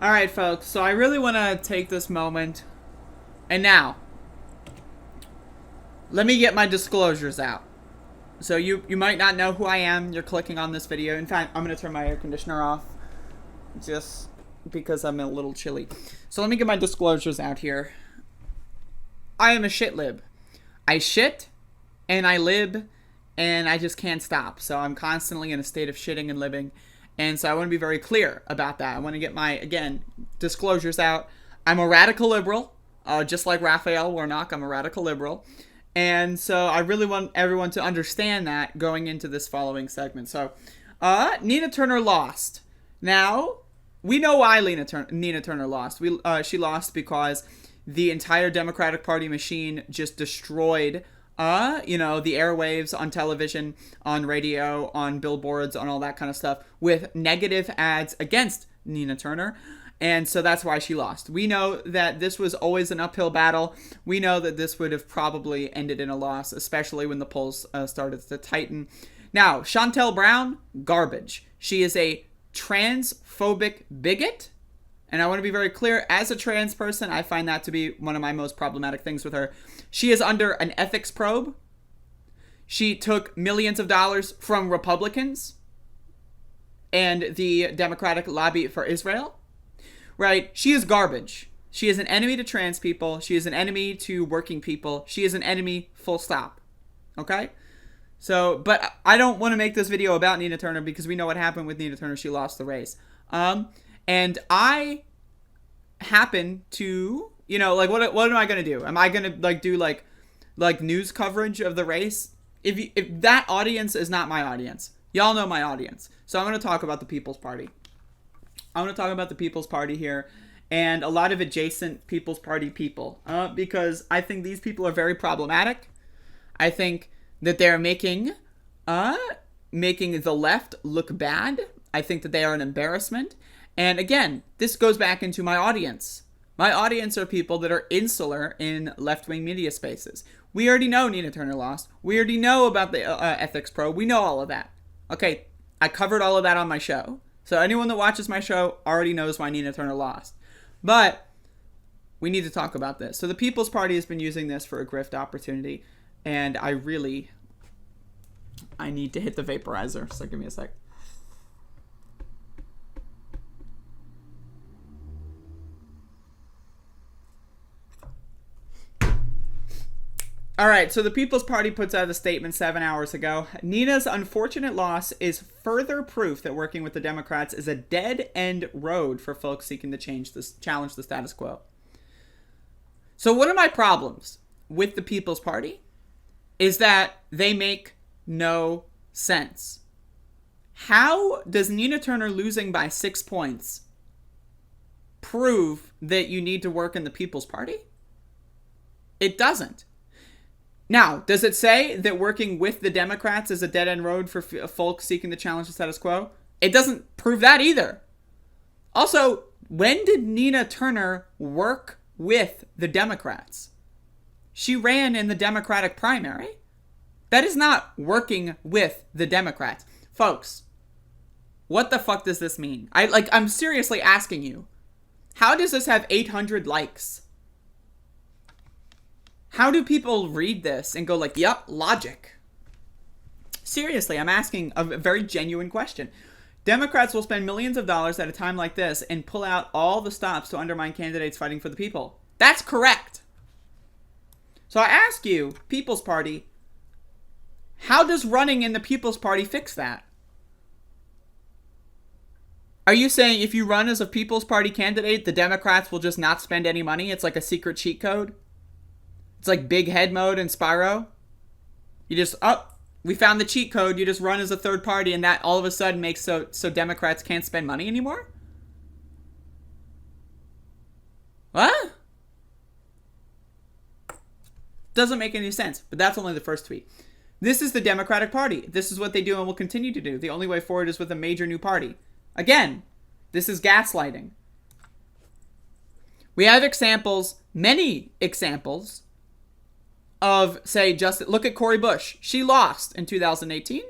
Alright, folks, so I really want to take this moment. And now, let me get my disclosures out. So you might not know who I am. You're clicking on this video. In fact, I'm going to turn my air conditioner off. Just because I'm a little chilly. So let me get my disclosures out here. I am a shit lib. I shit, and I lib, and I just can't stop. So I'm constantly in a state of shitting and libbing. And so I want to be very clear about that. I want to get my, again, disclosures out. I'm a radical liberal, just like Raphael Warnock. I'm a radical liberal. And so I really want everyone to understand that going into this following segment. So, Nina Turner lost. Now, we know why Nina Turner lost. She lost because the entire Democratic Party machine just destroyed the airwaves on television, on radio, on billboards, on all that kind of stuff with negative ads against Nina Turner. And so that's why she lost. We know that this was always an uphill battle. We know that this would have probably ended in a loss, especially when the polls started to tighten. Now, Shontel Brown, garbage. She is a transphobic bigot. And I want to be very clear, as a trans person, I find that to be one of my most problematic things with her. She is under an ethics probe. She took millions of dollars from Republicans and the Democratic Lobby for Israel. Right? She is garbage. She is an enemy to trans people. She is an enemy to working people. She is an enemy, full stop. Okay? So, but I don't want to make this video about Nina Turner because we know what happened with Nina Turner. She lost the race. And I happen to, what am I going to do? Am I going to do news coverage of the race? If that audience is not my audience, y'all know my audience. So I'm going to talk about the People's Party. I want to talk about the People's Party here and a lot of adjacent People's Party people because I think these people are very problematic. I think that they're making the left look bad. I think that they are an embarrassment. And again, this goes back into my audience. My audience are people that are insular in left-wing media spaces. We already know Nina Turner lost. We already know about the ethics probe. We know all of that. Okay, I covered all of that on my show. So anyone that watches my show already knows why Nina Turner lost. But we need to talk about this. So the People's Party has been using this for a grift opportunity. And I need to hit the vaporizer. So give me a sec. All right, so the People's Party puts out a statement 7 hours ago. Nina's unfortunate loss is further proof that working with the Democrats is a dead-end road for folks seeking to challenge the status quo. So one of my problems with the People's Party is that they make no sense. How does Nina Turner losing by 6 points prove that you need to work in the People's Party? It doesn't. Now, does it say that working with the Democrats is a dead-end road for folks seeking to challenge the status quo? It doesn't prove that either. Also, when did Nina Turner work with the Democrats? She ran in the Democratic primary. That is not working with the Democrats. Folks, what the fuck does this mean? I'm seriously asking you. How does this have 800 likes? How do people read this and go yep, logic? Seriously, I'm asking a very genuine question. Democrats will spend millions of dollars at a time like this and pull out all the stops to undermine candidates fighting for the people. That's correct. So I ask you, People's Party, how does running in the People's Party fix that? Are you saying if you run as a People's Party candidate, the Democrats will just not spend any money? It's like a secret cheat code? It's like big head mode in Spyro. You just, we found the cheat code. You just run as a third party and that all of a sudden makes so Democrats can't spend money anymore? What? Doesn't make any sense, but that's only the first tweet. This is the Democratic Party. This is what they do and will continue to do. The only way forward is with a major new party. Again, this is gaslighting. We have examples, many examples, of, say, look at Cori Bush. She lost in 2018.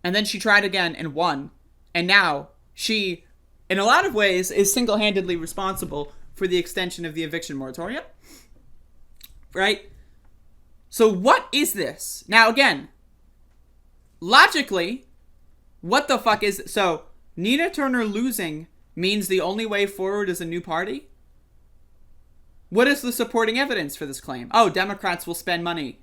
And then she tried again and won. And now she in a lot of ways, is single-handedly responsible for the extension of the eviction moratorium. Right? So what is this? Now, again, logically, what the fuck is... So, Nina Turner losing means the only way forward is a new party? What is the supporting evidence for this claim? Oh, Democrats will spend money.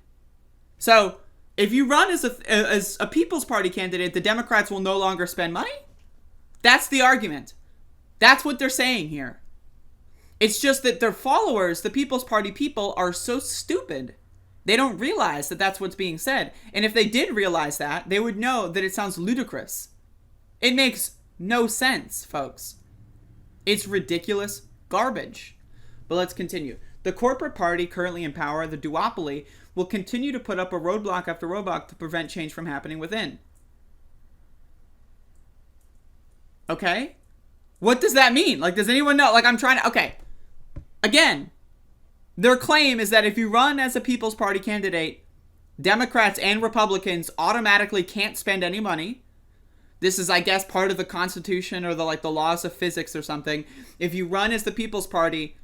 So, if you run as a People's Party candidate, the Democrats will no longer spend money? That's the argument. That's what they're saying here. It's just that their followers, the People's Party people, are so stupid. They don't realize that that's what's being said. And if they did realize that, they would know that it sounds ludicrous. It makes no sense, folks. It's ridiculous garbage. But let's continue. The corporate party currently in power, the duopoly, will continue to put up a roadblock after roadblock to prevent change from happening within. Okay? What does that mean? Like, does anyone know? Like, I'm trying to... Okay. Again, their claim is that if you run as a People's Party candidate, Democrats and Republicans automatically can't spend any money. This is, I guess, part of the Constitution or the laws of physics or something. If you run as the People's Party,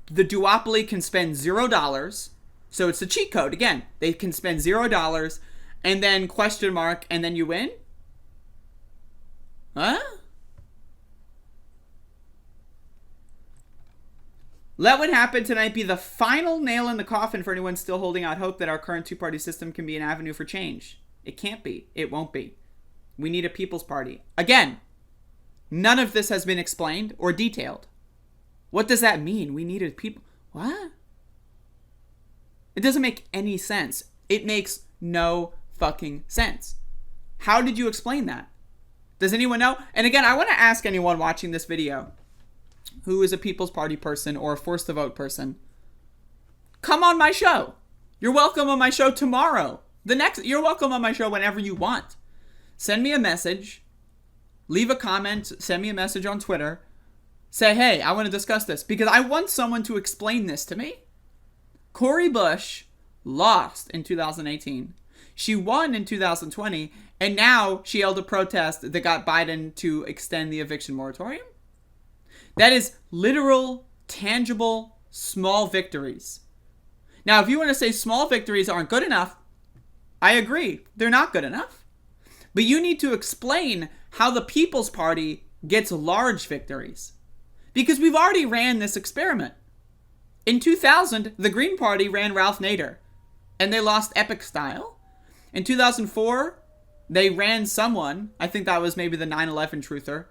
the duopoly can spend $0. So it's a cheat code. Again, they can spend $0 and then question mark and then you win? Huh? Let what happened tonight be the final nail in the coffin for anyone still holding out hope that our current two-party system can be an avenue for change. It can't be. It won't be. We need a People's Party. Again, none of this has been explained or detailed. What does that mean? We need a people... What? It doesn't make any sense. It makes no fucking sense. How did you explain that? Does anyone know? And again, I want to ask anyone watching this video who is a People's Party person or a forced to vote person, come on my show. You're welcome on my show tomorrow. You're welcome on my show whenever you want. Send me a message, leave a comment, send me a message on Twitter, say, hey, I want to discuss this because I want someone to explain this to me. Cori Bush lost in 2018. She won in 2020, and now she held a protest that got Biden to extend the eviction moratorium. That is literal, tangible, small victories. Now, if you want to say small victories aren't good enough, I agree. They're not good enough. But you need to explain how the People's Party gets large victories. Because we've already ran this experiment. In 2000, the Green Party ran Ralph Nader, and they lost epic style. In 2004, they ran someone, I think that was maybe the 9/11 truther,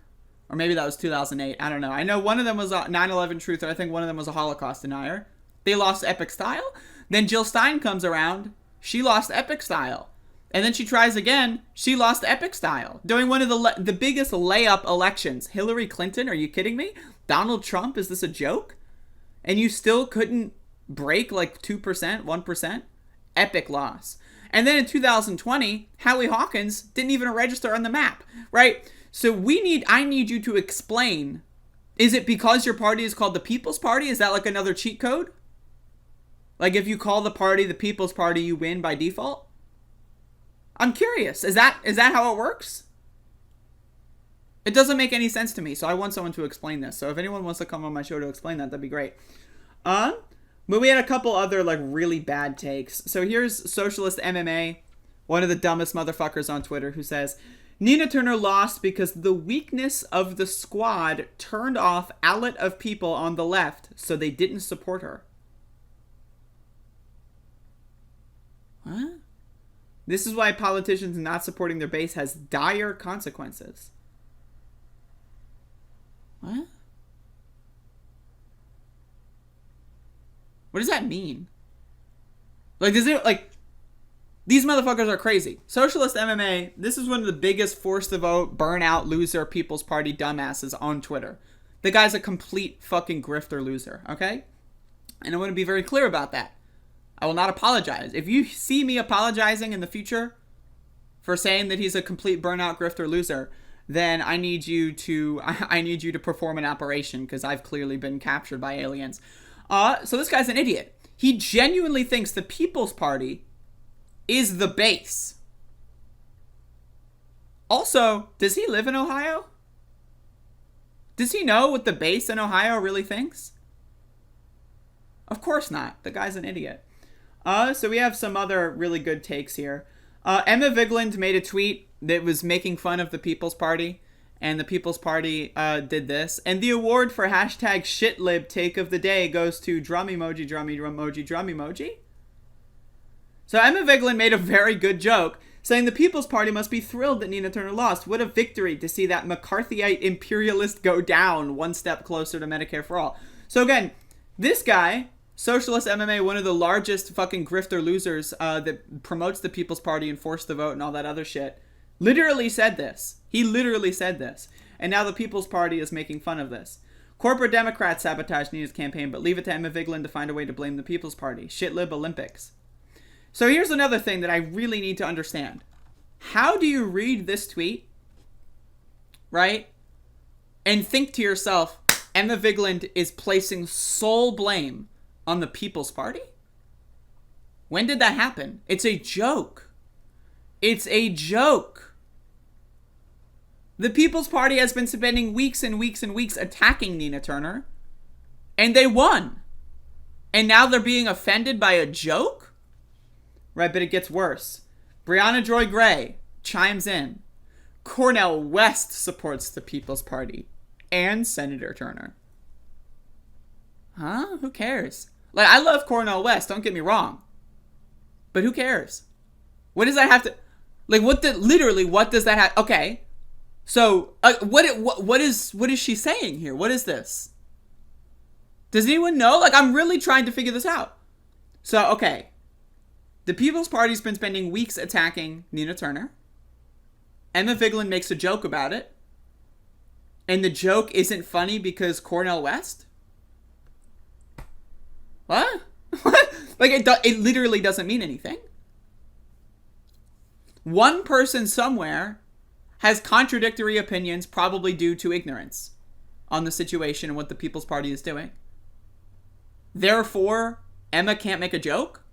or maybe that was 2008, I don't know. I know one of them was a 9/11 truther, I think one of them was a Holocaust denier. They lost epic style. Then Jill Stein comes around, she lost epic style. And then she tries again, she lost epic style. During one of the biggest layup elections. Hillary Clinton, are you kidding me? Donald Trump, is this a joke? And you still couldn't break like 2%, 1%? Epic loss. And then in 2020, Howie Hawkins didn't even register on the map, right? So I need you to explain, is it because your party is called the People's Party? Is that like another cheat code? Like if you call the party the People's Party, you win by default? I'm curious. Is that how it works? It doesn't make any sense to me, so I want someone to explain this. So if anyone wants to come on my show to explain that, that'd be great. But we had a couple other like really bad takes. So here's Socialist MMA, one of the dumbest motherfuckers on Twitter, who says, Nina Turner lost because the weakness of the squad turned off a lot of people on the left, so they didn't support her. What? This is why politicians not supporting their base has dire consequences. What? What does that mean? Like, these motherfuckers are crazy. Socialist MMA, this is one of the biggest forced to vote, burnout, loser, People's Party dumbasses on Twitter. The guy's a complete fucking grifter loser, okay? And I want to be very clear about that. I will not apologize. If you see me apologizing in the future for saying that he's a complete burnout, grifter loser, then I need you to perform an operation because I've clearly been captured by aliens. So this guy's an idiot. He genuinely thinks the People's Party is the base. Also, does he live in Ohio? Does he know what the base in Ohio really thinks? Of course not. The guy's an idiot. So we have some other really good takes here. Emma Vigeland made a tweet that was making fun of the People's Party, and the People's Party did this. And the award for hashtag shitlib take of the day goes to drum emoji, drum emoji, drum emoji. So Emma Vigeland made a very good joke, saying the People's Party must be thrilled that Nina Turner lost. What a victory to see that McCarthyite imperialist go down one step closer to Medicare for all. So again, this guy, Socialist MMA, one of the largest fucking grifter losers that promotes the People's Party and forced the vote and all that other shit, literally said this. He literally said this. And now the People's Party is making fun of this. Corporate Democrats sabotage Nina's campaign, but leave it to Emma Vigeland to find a way to blame the People's Party. Shitlib Olympics. So here's another thing that I really need to understand. How do you read this tweet, right, and think to yourself, Emma Vigeland is placing sole blame on the People's Party? When did that happen? It's a joke. It's a joke. The People's Party has been spending weeks and weeks and weeks attacking Nina Turner, and they won. And now they're being offended by a joke? Right, but it gets worse. Brianna Joy Gray chimes in. Cornel West supports the People's Party and Senator Turner. Huh? Who cares? Like, I love Cornel West, don't get me wrong. But who cares? What does that have to... Like, what does that have... Okay. So, what is she saying here? What is this? Does anyone know? Like, I'm really trying to figure this out. So, okay. The People's Party's been spending weeks attacking Nina Turner. Emma Vigeland makes a joke about it. And the joke isn't funny because Cornel West? What? What? Like, it literally doesn't mean anything. One person somewhere has contradictory opinions, probably due to ignorance on the situation and what the People's Party is doing. Therefore, Emma can't make a joke?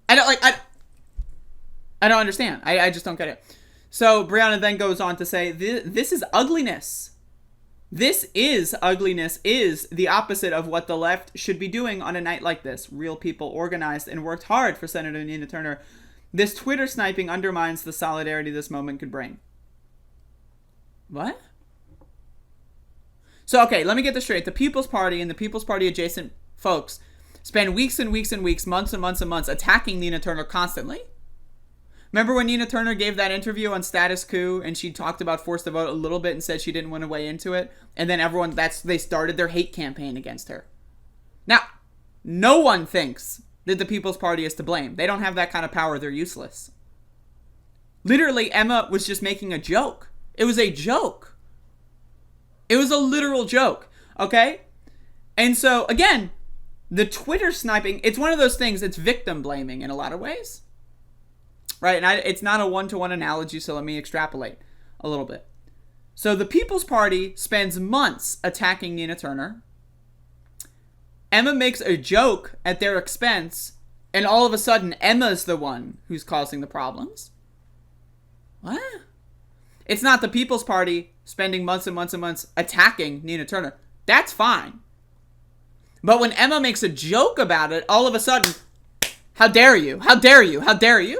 I don't understand. I just don't get it. So Brianna then goes on to say, this is ugliness. This is ugliness, is the opposite of what the left should be doing on a night like this. Real people organized and worked hard for Senator Nina Turner. This Twitter sniping undermines the solidarity this moment could bring. What? So, okay, let me get this straight. The People's Party and the People's Party adjacent folks spend weeks and weeks and weeks, months and months and months attacking Nina Turner constantly. Remember when Nina Turner gave that interview on Status Coup and she talked about forced to vote a little bit and said she didn't want to weigh into it? And then they started their hate campaign against her. Now, no one thinks that the People's Party is to blame. They don't have that kind of power. They're useless. Literally, Emma was just making a joke. It was a joke. It was a literal joke. Okay? And so, again, the Twitter sniping, it's one of those things, it's victim blaming in a lot of ways. Right? And it's not a one-to-one analogy, so let me extrapolate a little bit. So the People's Party spends months attacking Nina Turner. Emma makes a joke at their expense, and all of a sudden, Emma's the one who's causing the problems. What? It's not the People's Party spending months and months and months attacking Nina Turner. That's fine. But when Emma makes a joke about it, all of a sudden, how dare you? How dare you? How dare you?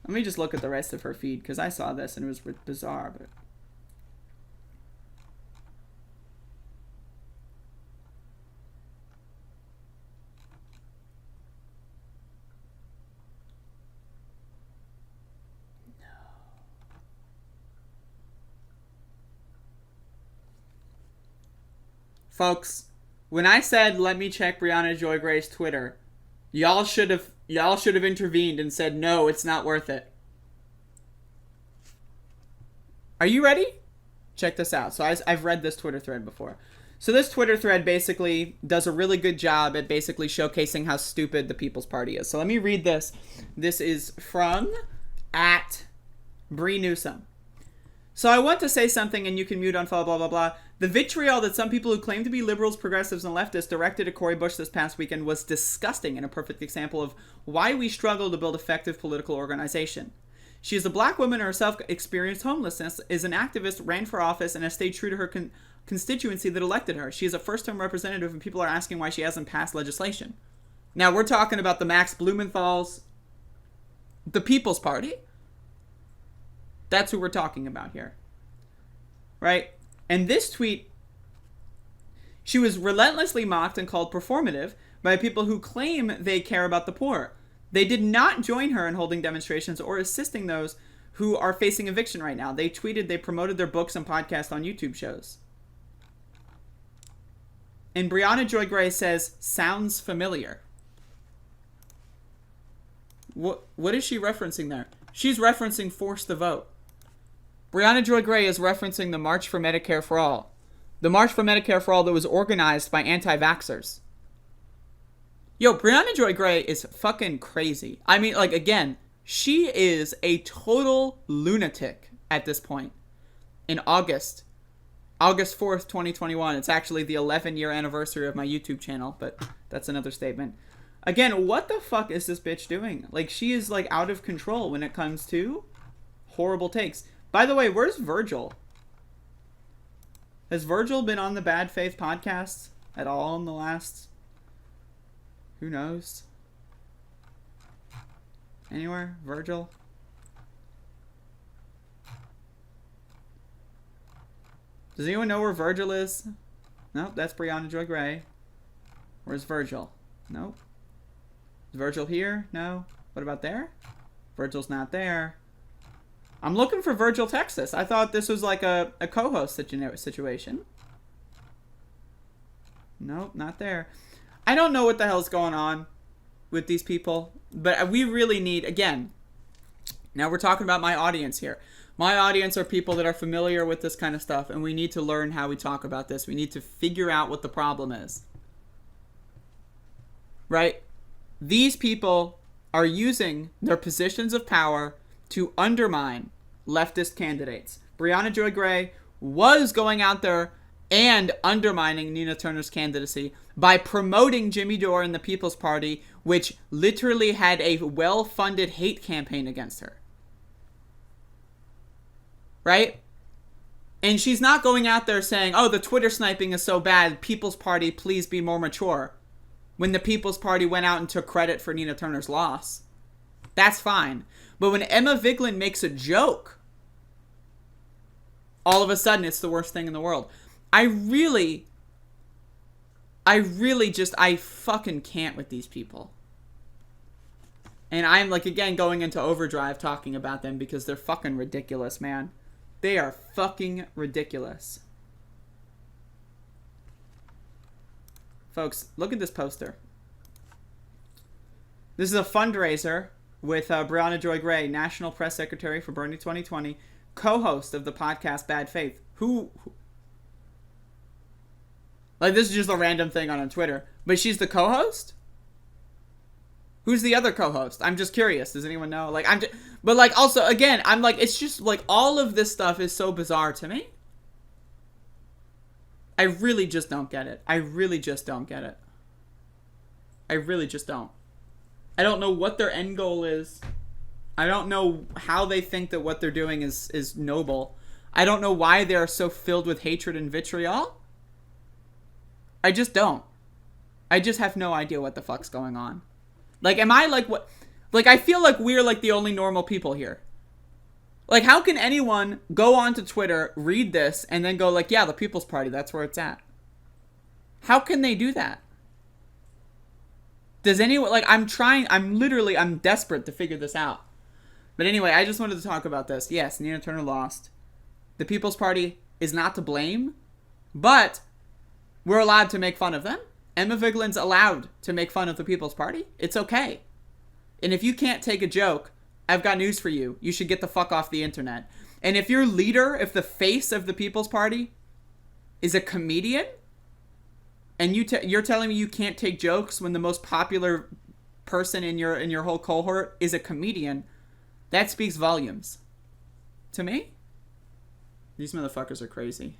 Let me just look at the rest of her feed, because I saw this and it was bizarre, but... Folks, when I said let me check Brianna Joy Gray's Twitter, y'all should have intervened and said no, it's not worth it. Are you ready? Check this out. So I've read this Twitter thread before. So this Twitter thread basically does a really good job at basically showcasing how stupid the People's Party is. So let me read this. This is from @Bree Newsom. So I want to say something and you can mute, unfollow, blah, blah, blah. The vitriol that some people who claim to be liberals, progressives, and leftists directed at Cori Bush this past weekend was disgusting and a perfect example of why we struggle to build effective political organization. She is a black woman herself, experienced homelessness, is an activist, ran for office, and has stayed true to her constituency that elected her. She is a first-term representative, and people are asking why she hasn't passed legislation. Now, we're talking about the Max Blumenthal's, the People's Party. That's who we're talking about here. Right? And this tweet, she was relentlessly mocked and called performative by people who claim they care about the poor. They did not join her in holding demonstrations or assisting those who are facing eviction right now. They tweeted they promoted their books and podcasts on YouTube shows. And Brianna Joy Gray says, sounds familiar. What is she referencing there? She's referencing Force the Vote. Brianna Joy Gray is referencing the March for Medicare for All. The March for Medicare for All that was organized by anti-vaxxers. Yo, Brianna Joy Gray is fucking crazy. I mean, like, again, she is a total lunatic at this point. In August 4th, 2021. It's actually the 11-year anniversary of my YouTube channel, but that's another statement. Again, what the fuck is this bitch doing? Like, she is, like, out of control when it comes to horrible takes. By the way, where's Virgil? Has Virgil been on the Bad Faith podcast at all in the last... Who knows? Anywhere? Virgil? Does anyone know where Virgil is? Nope, that's Brianna Joy Gray. Where's Virgil? Nope. Is Virgil here? No. What about there? Virgil's not there. I'm looking for Virgil, Texas. I thought this was like a co-host situation. Nope, not there. I don't know what the hell's going on with these people, but we really need, again, now we're talking about my audience here. My audience are people that are familiar with this kind of stuff, and we need to learn how we talk about this. We need to figure out what the problem is. Right? These people are using their positions of power to undermine leftist candidates. Brianna Joy Gray was going out there and undermining Nina Turner's candidacy by promoting Jimmy Dore and the People's Party, which literally had a well-funded hate campaign against her. Right? And she's not going out there saying, oh, the Twitter sniping is so bad, People's Party, please be more mature, when the People's Party went out and took credit for Nina Turner's loss. That's fine. But when Emma Vigeland makes a joke, all of a sudden it's the worst thing in the world. I fucking can't with these people. And I'm, like, again, going into overdrive talking about them because they're fucking ridiculous, man. They are fucking ridiculous. Folks, look at this poster. This is a fundraiser with Brianna Joy Gray, National Press Secretary for Bernie 2020, co-host of the podcast Bad Faith. Like, this is just a random thing on Twitter. But she's the co-host? Who's the other co-host? I'm just curious. Does anyone know? Like, but, like, also, again, I'm like, it's just, like, all of this stuff is so bizarre to me. I really just don't get it. I really just don't get it. I really just don't. I don't know what their end goal is. I don't know how they think that what they're doing is noble. I don't know why they're so filled with hatred and vitriol. I just don't. I just have no idea what the fuck's going on. Like, am I like what? Like, I feel like we're like the only normal people here. Like, how can anyone go onto Twitter, read this, and then go like, yeah, the People's Party, that's where it's at? How can they do that? Does anyone, like, I'm desperate to figure this out. But anyway, I just wanted to talk about this. Yes, Nina Turner lost. The People's Party is not to blame, but we're allowed to make fun of them. Emma Vigeland's allowed to make fun of the People's Party. It's okay. And if you can't take a joke, I've got news for you. You should get the fuck off the internet. And if your leader, if the face of the People's Party is a comedian, and you're telling me you can't take jokes when the most popular person in your whole cohort is a comedian, that speaks volumes. To me, these motherfuckers are crazy.